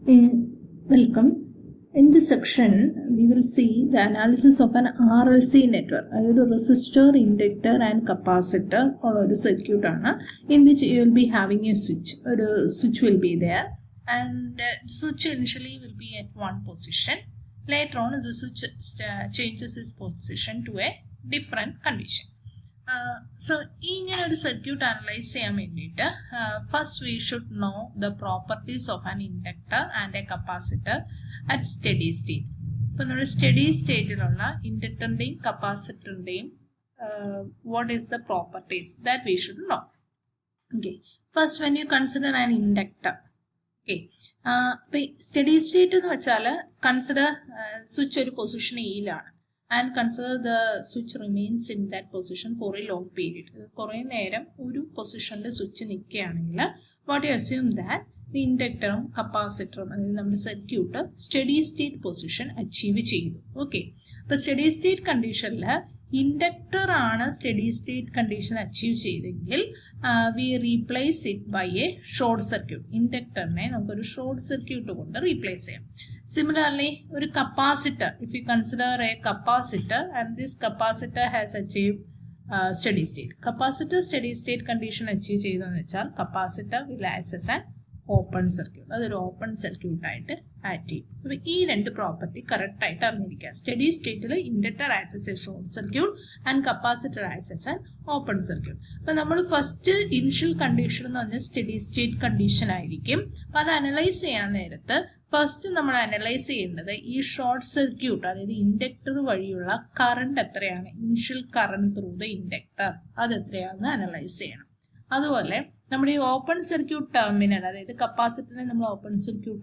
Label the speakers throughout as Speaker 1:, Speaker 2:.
Speaker 1: Welcome. In this section, we will see the analysis of an RLC network, a resistor, inductor, and capacitor, or a circuit in which you will be having a switch. A switch will be there, and the switch initially will be at one position. Later on, the switch changes its position to a different condition. So, in a circuit analyze first we should know the properties of an inductor and a capacitor at steady state. So, steady state inductor and capacitor what is the properties that we should know. Okay, first when you consider an inductor, okay, steady state consider switch position A and consider the switch remains in that position for a long period. Position switch what you assume that the inductor capacitor and circuit steady state position achieve. Okay. The steady state condition inductor on steady state condition achieve we replace it by a short circuit. Inductor ne short circuit replace it. Similarly, a capacitor, if you consider a capacitor and this capacitor has achieved steady state. Capacitor steady state condition achieve capacitor will act as an open circuit. That is open circuit active. So, this property correct steady state inductor acts as a short circuit and capacitor acts as an open circuit. So, we first initial condition is steady state condition. But analyze first we analyze this short circuit, that is the inductor current initial current through the inductor. That is analyze. That's why open circuit terminal, that is the capacitor open circuit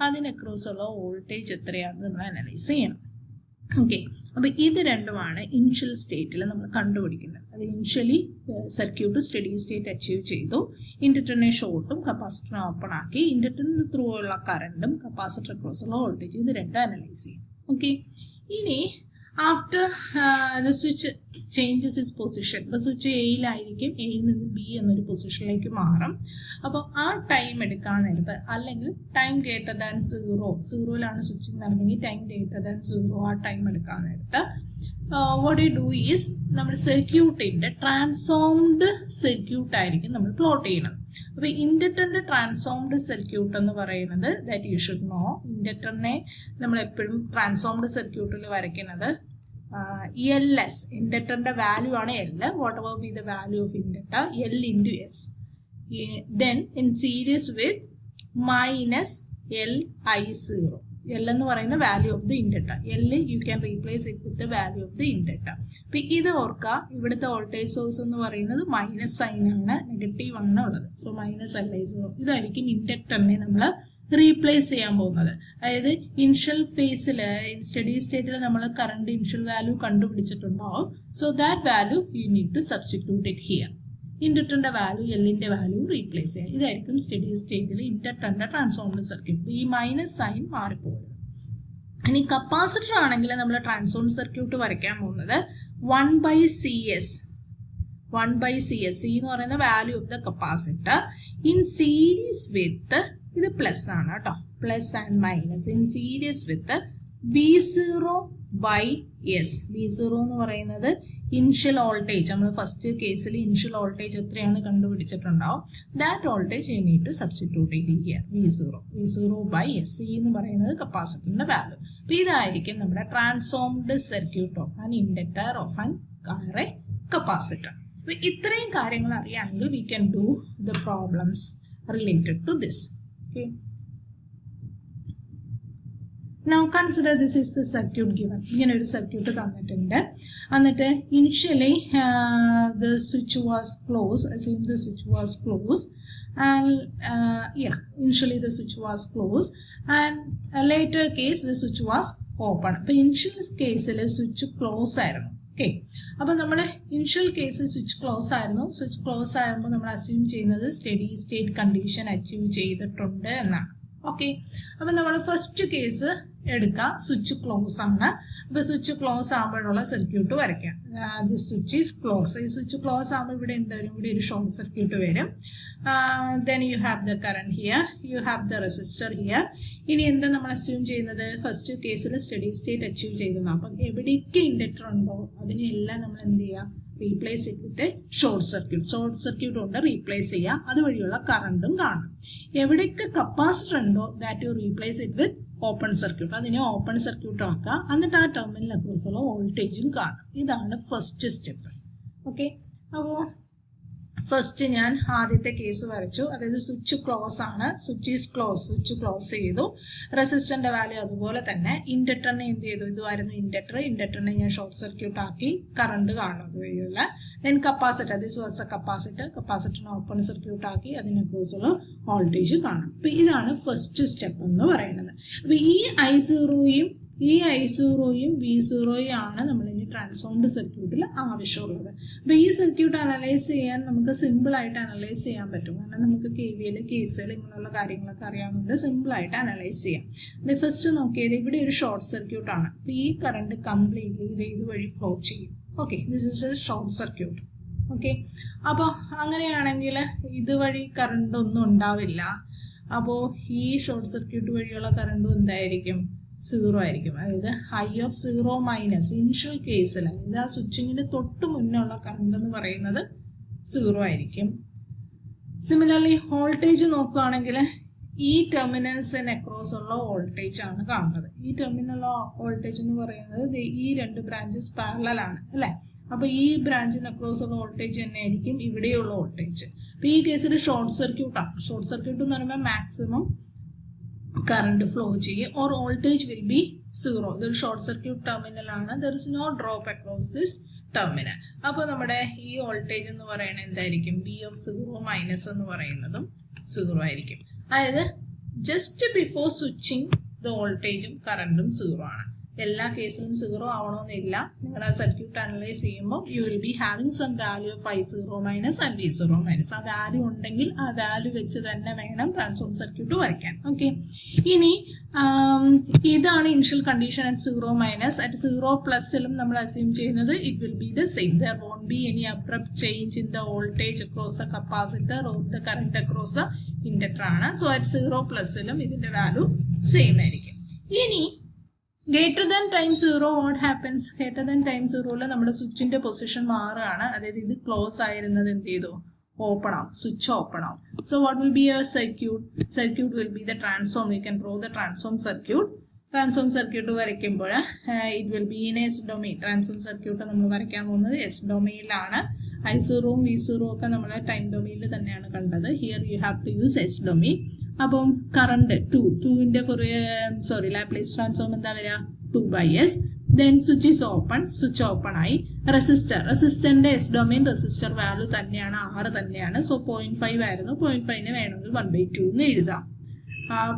Speaker 1: across voltage analyze. Okay. So, this is the initial state. Initially, circuit steady state achieve inductor short, capacitor open, inductor through current, capacitor across voltage. This is the analyze. Okay. After the switch changes its position, the switch A and B and position like our time time greater than 0 switching time greater than 0 time what we do is circuit in the transformed circuit plot inductor transformed circuit that you should know. Inductor transformed circuit LS inductor value on L, whatever be the value of inductor, L into S. Then in series with minus Li0. L is the value of the inductor. L you can replace it with the value of the inductor. This the voltage source is minus sign, negative. So minus Li0. This is inductor replace initial phase in steady state current initial value so that value you need to substitute it here. Inductor value L in the value replace this is steady state inductor transformed circuit. This minus sign and capacitor transformed circuit 1 by Cs. 1 by Cs. C is the value of the capacitor in series with the plus and minus in series with the V0 by S. V0 is the initial voltage. First case initial voltage that voltage you need to substitute it here. V0 by S. C is the capacitor value. This is the transformed circuit of an inductor of an capacitor. With this we can do the problems related to this. Okay. Now consider this is the circuit given. Circuit initially the switch was closed. Assume the switch was closed, and initially the switch was closed, and a later case the switch was open. But initial case the switch closed. Okay. Now, initial case switch close switch close assume steady state condition achieve okay, അപ്പം നമ്മൾ first case എടുക്കുക, switch close ആണ്. അപ്പോൾ switch close ആകുമ്പോഴുള്ള circuit വരയ്ക്കാം. The switch is close. ഈ switch close ആകുമ്പോൾ ഇവിടെ എന്തായാലും ഇവിടെ ഒരു ഷോർട്ട് സർക്യൂട്ട് വരും. Then you have the current here, you have the resistor here. ഇനി എന്താ നമ്മൾ അസ്യൂം ചെയ്യുന്നത്? ഫസ്റ്റ് കേസിൽ സ്റ്റഡി സ്റ്റേറ്റ് അച്ചീവ് ചെയ്തതാണ്. അപ്പം എവിടെയൊക്കെ ഇൻഡക്ടർ ഉണ്ടോ അതിനെല്ലാം നമ്മൾ എന്ത് ചെയ്യുക? റീപ്ലേസ് ചെയ്തിട്ട് ഷോർട്ട് സർക്യൂട്ട് കൊണ്ട് റീപ്ലേസ് ചെയ്യുക. അതുവഴിയുള്ള കറണ്ടും കാണും. എവിടെയൊക്കെ കപ്പാസിറ്റർ ഉണ്ടോ that you replace it with open circuit. അതിനെ ഓപ്പൺ സർക്യൂട്ട് ആക്കുക. എന്നിട്ട് ആ ടെർമിനൽ അക്രോസുള്ള വോൾട്ടേജും കാണും. ഇതാണ് ഫസ്റ്റ് സ്റ്റെപ്പ്. ഓക്കെ, അപ്പോൾ ഫസ്റ്റ് ഞാൻ ആദ്യത്തെ കേസ് വരച്ചു. അതായത് സ്വിച്ച് ക്ലോസ് ആണ്, switch is close, switch close ചെയ്തു. റെസിസ്റ്ററിന്റെ വാല്യൂ അതുപോലെ തന്നെ. ഇൻഡക്ടറിനെ എന്ത് ചെയ്തു? ഇതുമായിരുന്നു ഇൻഡക്ടറിനെ ഞാൻ ഷോർട്ട് സർക്യൂട്ട് ആക്കി, കറണ്ട് കാണും അതുവഴിയുള്ള. Then capacitor, this was a കപ്പാസിറ്ററിനെ ഓപ്പൺ സർക്യൂട്ട് ആക്കി, അതിനെക്കുറിച്ചുള്ള വോൾട്ടേജ് കാണും. അപ്പൊ ഇതാണ് ഫസ്റ്റ് സ്റ്റെപ്പ് എന്ന് പറയുന്നത്. അപ്പൊ ഈ I0യും V0യും ആണ് നമ്മൾ ഇനി ട്രാൻസ്ഫോംഡ് സർക്യൂട്ടിൽ ആവശ്യമുള്ളത്. അപ്പോൾ ഈ സർക്യൂട്ട് അനലൈസ് ചെയ്യാൻ നമുക്ക് സിമ്പിളായിട്ട് അനലൈസ് ചെയ്യാൻ പറ്റും. കാരണം നമുക്ക് KVL, KCL ഇങ്ങനെയുള്ള കാര്യങ്ങളൊക്കെ അറിയാവുന്നതുകൊണ്ട് സിമ്പിളായിട്ട് അനലൈസ് ചെയ്യാം. ഇത് ഫസ്റ്റ് നോക്കിയത് ഇവിടെ ഒരു ഷോർട്ട് സർക്യൂട്ടാണ്. അപ്പോൾ ഈ കറണ്ട് കംപ്ലീറ്റ്ലി ഇതുവഴി ഫ്ലോ ചെയ്യും. Okay, this is A short circuit. Okay, അപ്പോൾ അങ്ങനെയാണെങ്കിൽ ഇതുവഴി കറണ്ട് ഒന്നും ഉണ്ടാവില്ല. അപ്പോൾ ഈ ഷോർട്ട് സർക്യൂട്ട് വഴിയുള്ള കറണ്ടും എന്തായിരിക്കും? 0 ആയിരിക്കും. അതായത് I(0) ഇനിഷ്യൽ കേസിൽ, അതായത് ആ സ്വിച്ചിങ്ങിന് തൊട്ട് മുന്നുള്ള കറണ്ട് എന്ന് പറയുന്നത് 0 ആയിരിക്കും. സിമിലർലി വോൾട്ടേജ് നോക്കുകയാണെങ്കിൽ ഈ ടെർമിനൽസിന് അക്രോസ് ഉള്ള വോൾട്ടേജ് ആണ് കാണുന്നത്. ഈ ടെർമിനൽ വോൾട്ടേജ് എന്ന് പറയുന്നത് ഈ രണ്ട് ബ്രാഞ്ചസ് പാരലൽ ആണ് അല്ലേ? അപ്പൊ ഈ ബ്രാഞ്ചിന് അക്രോസ് ഉള്ള വോൾട്ടേജ് തന്നെ ആയിരിക്കും ഇവിടെയുള്ള വോൾട്ടേജ്. അപ്പൊ ഈ കേസിൽ ഷോർട്ട് സർക്യൂട്ടാണ്. ഷോർട്ട് സർക്യൂട്ട് എന്ന് പറയുമ്പോൾ മാക്സിമം കറണ്ട് ഫ്ലോ ചെയ്യും, ഓർ വോൾട്ടേജ് വിൽ ബി 0. ഇതൊരു ഷോർട്ട് സർക്യൂട്ട് ടെർമിനൽ ആണ്. There is no drop across this terminal. അപ്പോൾ നമ്മുടെ ഈ വോൾട്ടേജ് എന്ന് പറയുന്നത് എന്തായിരിക്കും? V(0) എന്ന് പറയുന്നതും 0 ആയിരിക്കും. അതായത് ജസ്റ്റ് ബിഫോർ സ്വിച്ചിങ് ദ വോൾട്ടേജും കറണ്ടും 0 ആണ്. എല്ലാ കേസിലും 0 ആവണമെന്നില്ല. നിങ്ങൾ ആ സർക്യൂട്ട് അനലൈസ് ചെയ്യുമ്പോൾ you will be having some value of I(0) and V(0). ആ വാല്യൂ ഉണ്ടെങ്കിൽ ആ വാല്യൂ വെച്ച് തന്നെ വേണം ട്രാൻസ്ഫോം സർക്യൂട്ട് വരയ്ക്കാൻ. ഓക്കെ, ഇനി ഇതാണ് ഇനിഷ്യൽ കണ്ടീഷൻ അറ്റ് 0-. അറ്റ് 0+ നമ്മൾ അസ്യൂം ചെയ്യുന്നത് it will be the same. There won't be any abrupt change in the voltage across the capacitor or the current across the inductor ആണ്. So at 0+ ഇതിന്റെ value same ആയിരിക്കും. ഇനി greater than time 0 what happens? Greater than time 0 നമ്മുടെ സ്വിച്ചിന്റെ position മാറുകയാണ്. അതായത് ഇത് close ആയിരുന്നത് എന്ത് ചെയ്തു? ഓപ്പൺ ആവും, സ്വിച്ച് ഓപ്പൺ ആവും. So what will be a circuit will be the transform. You can draw the transform circuit വരയ്ക്കുമ്പോൾ it will be in S domain. Transform circuit നമ്മൾ വരയ്ക്കാൻ പോകുന്നത് S ഡൊമെയിനിലാണ്. I(0) V(0) ഒക്കെ നമ്മൾ ടൈം ഡൊമെയിനിൽ തന്നെയാണ് കണ്ടത്. Here you have to use S domain. അപ്പം കറണ്ട് 2ന്റെ ലാപ്ലേസ് ട്രാൻസ്ഫോം എന്താ വരിക? 2/S. ദെൻ സ്വിച്ച് ഓപ്പൺ ആയി. റെസിസ്റ്ററിന്റെ S ഡൊമെയിൻ റെസിസ്റ്റർ വാല്യൂ തന്നെയാണ്, R തന്നെയാണ്. സോ 0.5 ആയിരുന്നു. 0.5നെ വേണമെങ്കിൽ 1/2 എന്ന് എഴുതാം.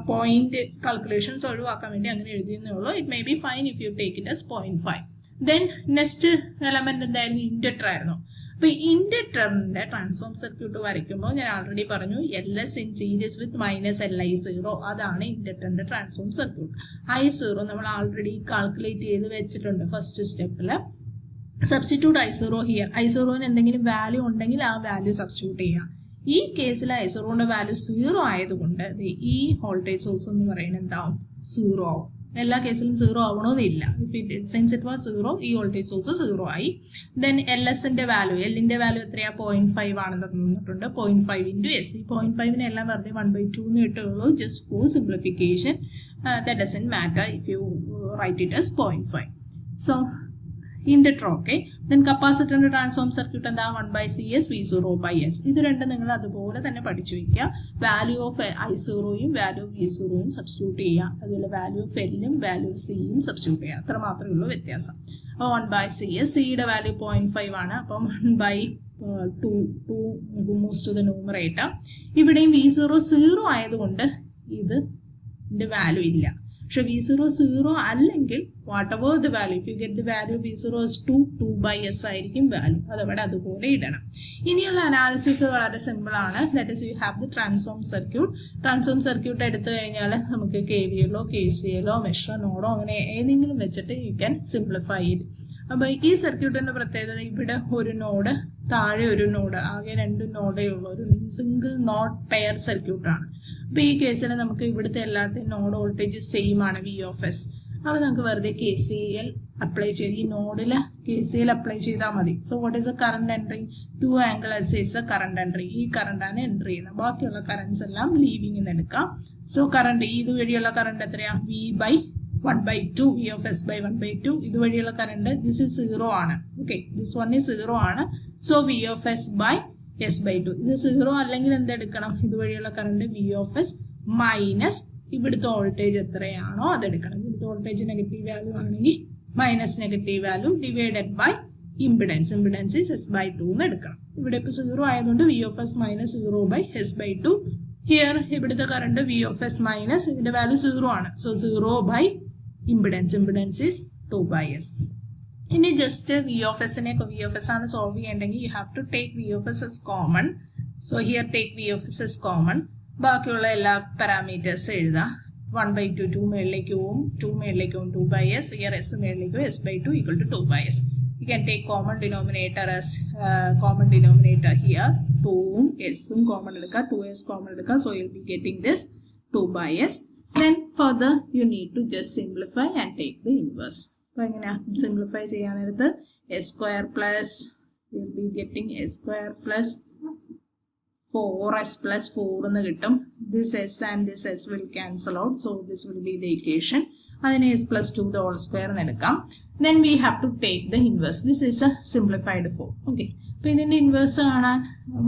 Speaker 1: പോയിന്റ് കാൽക്കുലേഷൻസ് ഒഴിവാക്കാൻ വേണ്ടി അങ്ങനെ എഴുതിയെന്നേ ഉള്ളൂ. It may be fine if you take it as 0.5. Then next element എന്തായിരുന്നു? ഇൻഡക്ടർ ആയിരുന്നു. അപ്പൊ ഇൻഡക്ടറിന്റെ ട്രാൻസ്ഫോം സർക്യൂട്ട് വരയ്ക്കുമ്പോൾ ഞാൻ ഓൾറെഡി പറഞ്ഞു LS in series with -Li(0). അതാണ് ഇൻഡക്ടറിന്റെ ട്രാൻസ്ഫോം സർക്യൂട്ട്. I(0) നമ്മൾ ഓൾറെഡി കാൽക്കുലേറ്റ് ചെയ്ത് വെച്ചിട്ടുണ്ട് ഫസ്റ്റ് സ്റ്റെപ്പിൽ. Substitute I(0) here. I(0)ന് എന്തെങ്കിലും വാല്യൂ ഉണ്ടെങ്കിൽ ആ വാല്യൂ സബ്സ്റ്റിറ്റ്യൂട്ട് ചെയ്യാം. ഈ കേസിൽ I(0)ന്റെ വാല്യൂ 0 ആയതുകൊണ്ട് ഈ വോൾട്ടേജ് സോഴ്സ് എന്ന് പറയുന്നത് എന്താവും? 0 ആവും. എല്ലാ കേസിലും 0 ആവണമെന്നില്ല. സിൻസ് ഇറ്റ് വാസ് 0, ഈ വോൾട്ടേജ് സോഴ്സ് 0 ആയി. ദെൻ Lന്റെ വാല്യൂ എത്രയാ? 0.5 ആണെന്ന് തന്നിട്ടുണ്ട്. 0.5 into S. ഈ 0.5നെ എല്ലാം വെറുതെ 1/2 എന്ന് ഇട്ടുള്ളൂ. Just for simplification. That doesn't matter if you write it as 0.5. So inductor okay. Then കപ്പാസിറ്ററിന്റെ ട്രാൻസ്ഫോം സർക്യൂട്ട് എന്താ? 1/CS V(0)/S. ഇത് രണ്ടും നിങ്ങൾ അതുപോലെ തന്നെ പഠിച്ചു വയ്ക്കുക. വാല്യൂ ഓഫ് I(0)യും വാല്യൂ ഓഫ് V(0)യും സബ്സ്റ്റിറ്റ്യൂട്ട് ചെയ്യുക. അതുപോലെ വാല്യൂ ഓഫ് Lനും വാല്യൂ ഓഫ് Cയും സബ്സ്റ്റിറ്റ്യൂട്ട് ചെയ്യുക. അത്ര മാത്രമേ ഉള്ളൂ വ്യത്യാസം. അപ്പോൾ 1/CS. Cയുടെ വാല്യൂ 0.5 ആണ്. അപ്പം 1/2 മൂവ്സ് ടു ദ ന്യൂമറേറ്റർ. ഇവിടെയും V(0) 0 ആയതുകൊണ്ട് ഇതിന്റെ വാല്യൂ ഇല്ല. പക്ഷെ V0 0 അല്ലെങ്കിൽ what ever the value, if you get the value V0 is 2, 2/s ആയിരിക്കും വാല്യൂ, അതവിടെ അതുപോലെ ഇടണം. ഇനിയുള്ള അനാലിസിസ് വളരെ സിമ്പിൾ ആണ്. That is you have the transform circuit. Transform circuit എടുത്തു കഴിഞ്ഞാൽ നമുക്ക് KVL KCL മെഷർ നോഡോ അങ്ങനെ ഏതെങ്കിലും വെച്ചിട്ട് യു ക്യാൻ സിംപ്ലിഫൈ ഇറ്റ്. അപ്പോൾ ഈ സർക്യൂട്ടിന്റെ പ്രത്യേകത ഇവിടെ ഒരു നോഡ്, താഴെ ഒരു നോഡ്, ആകെ 2 നോഡേ ഉള്ളൂ, ഒരു സിംഗിൾ നോഡ് പെയർ സർക്യൂട്ടാണ്. അപ്പോൾ ഈ കേസിൽ നമുക്ക് ഇവിടുത്തെ എല്ലാത്തെയും നോഡ് വോൾട്ടേജ് സെയിം ആണ് V. അപ്പോൾ നമുക്ക് വെറുതെ KCL അപ്ലൈ ചെയ്ത് ഈ നോഡിൽ KCL അപ്ലൈ ചെയ്താൽ മതി. So what is A current entry? 2 angle S is A current entry. ഈ കറണ്ടാണ് എൻട്രി ചെയ്യുന്നത്. ബാക്കിയുള്ള കറണ്ട്സ് എല്ലാം ലീവിംഗ് എന്ന് എടുക്കാം. സോ കറണ്ട് ഇതുവഴിയുള്ള കറണ്ട് എത്രയാ? V/1/2, V/1/2. ഇതുവഴിയുള്ള കറണ്ട് ദിസ് ഇസ് 0 ആണ്. ഓക്കെ, ദിസ് വൺ ഈസ് 0 ആണ്. So V/S/2. ഇത് 0 അല്ലെങ്കിൽ എന്തെടുക്കണം? ഇതുവഴിയുള്ള കറണ്ട് V മൈനസ് ഇവിടുത്തെ വോൾട്ടേജ് എത്രയാണോ അതെടുക്കണം. ഇവിടുത്തെ വോൾട്ടേജ് നെഗറ്റീവ് വാല്യൂ ആണെങ്കിൽ minus negative value divided by impedance. Impedance is S/2 എന്ന് എടുക്കണം. ഇവിടെ ഇപ്പോൾ 0 ആയതുകൊണ്ട് V മൈനസ് 0/S/2. ഹിയർ ഇവിടുത്തെ കറണ്ട് V മൈനസ് ഇതിന്റെ വാല്യൂ 0 ആണ്. So 0 impedance. Impedance is 2/s. ഇനി ജസ്റ്റ് V ആണ് സോൾവ് ചെയ്യണമെങ്കിൽ you have to take V as common. So here take V as common. ബാക്കിയുള്ള എല്ലാ പാരാമീറ്റേഴ്സ് എഴുതാം. 1/2 2 മേളിലേക്ക് പോവും, 2 മേളിലേക്ക് പോവും 2/s. ഹിയർ S മേളിലേക്ക് S/2 equal to 2/s. You can take common denominator as common denominator here. 2 S common edukka, 2s common edukka. So you'll be getting this 2/s. Then further you need to just simplify and take the inverse. So engana simplify cheyanathu S square plus you'll be getting S square plus 4s plus 4 ennu kittum. This S and this S will cancel out. So this will be the equation. അതിനെ S plus 2 the whole square എന്ന് എടുക്കാം. Then we have to take the inverse. This is a simplified form. Okay. അപ്പോൾ ഇതിന്റെ inverse കാണാൻ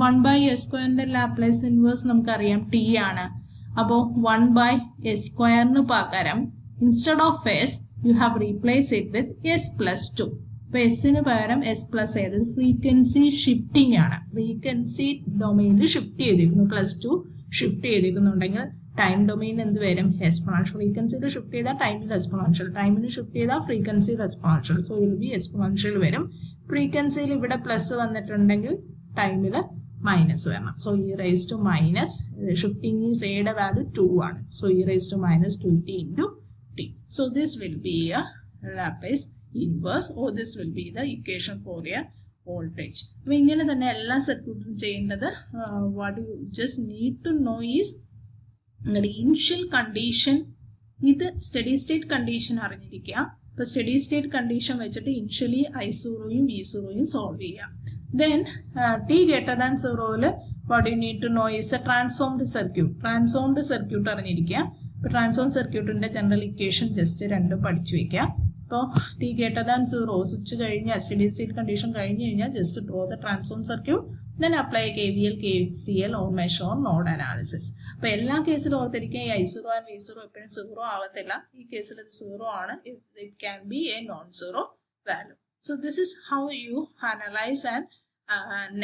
Speaker 1: 1/s² Laplace inverse നമുക്കറിയാം T ആണ്. അപ്പോൾ 1/s² പകരം instead of S you have replaced it with S plus 2. അപ്പോൾ എസിന് പകരം S plus ഏത് ഫ്രീക്വൻസി ഷിഫ്റ്റിംഗ് ആണ്. ഫ്രീക്വൻസി ഡൊമൈനിൽ ഷിഫ്റ്റ് ചെയ്തിരിക്കുന്നു. +2 ഷിഫ്റ്റ് ചെയ്തിരിക്കുന്നുണ്ടെങ്കിൽ ടൈം ഡൊമൈൻ എന്ത് വരും? എക്സ്പോണൻഷ്യൽ. ഫ്രീക്വൻസിയിൽ ഷിഫ്റ്റ് ചെയ്താൽ ടൈമിൽ എക്സ്പോണൻഷ്യൽ, ടൈമിൽ ഷിഫ്റ്റ് ചെയ്താൽ ഫ്രീക്വൻസിയിൽ എക്സ്പോണൻഷ്യൽ. സോ ഇതിൽ ബി എക്സ്പോണൻഷ്യൽ വരും. ഫ്രീക്വൻസിയിൽ ഇവിടെ പ്ലസ് വന്നിട്ടുണ്ടെങ്കിൽ ടൈമിൽ മൈനസ് വരണം. So e raise to minus shifting is എയുടെ വാല്യൂ 2 ആണ്. So e raise to minus 2t into t. So this will be a Laplace inverse or this will be the equation for a voltage. അപ്പോൾ ഇങ്ങനെ തന്നെ എല്ലാ സർക്യൂട്ടും ചെയ്യേണ്ടത് what you just need to know is നിങ്ങളുടെ initial condition. ഇത് steady state condition അറിഞ്ഞിരിക്കുക. അപ്പോൾ സ്റ്റഡി സ്റ്റേറ്റ് കണ്ടീഷൻ വെച്ചിട്ട് ഇനിഷ്യലി I0യും V0യും സോൾവ് ചെയ്യാം. Then t greater than 0യിൽ what you need to know is a transformed circuit. Transformed circuit അറിഞ്ഞിരിക്കുക. ഇപ്പോൾ transform സർക്യൂട്ടിന്റെ general equation just രണ്ടും പഠിച്ചു വെക്കുക. അപ്പോൾ t greater than 0 സ്വിച്ച് കഴിഞ്ഞാൽ സ്റ്റഡി സ്റ്റേറ്റ് കണ്ടീഷൻ കഴിഞ്ഞ് കഴിഞ്ഞാൽ just draw the transform circuit. Then apply KVL, KCL or mesh or node analysis. അപ്പോൾ എല്ലാ കേസിലും ഓർത്തിരിക്കുക ഈ I0 and V0 എപ്പോഴും 0 ആവത്തില്ല. ഈ കേസിൽ ഇത് 0 ആണ്. It can be a non-zero value. So this is how you analyze an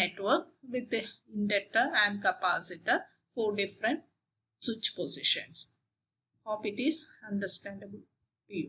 Speaker 1: network with the inductor and capacitor for different switch positions. Hope it is understandable to you.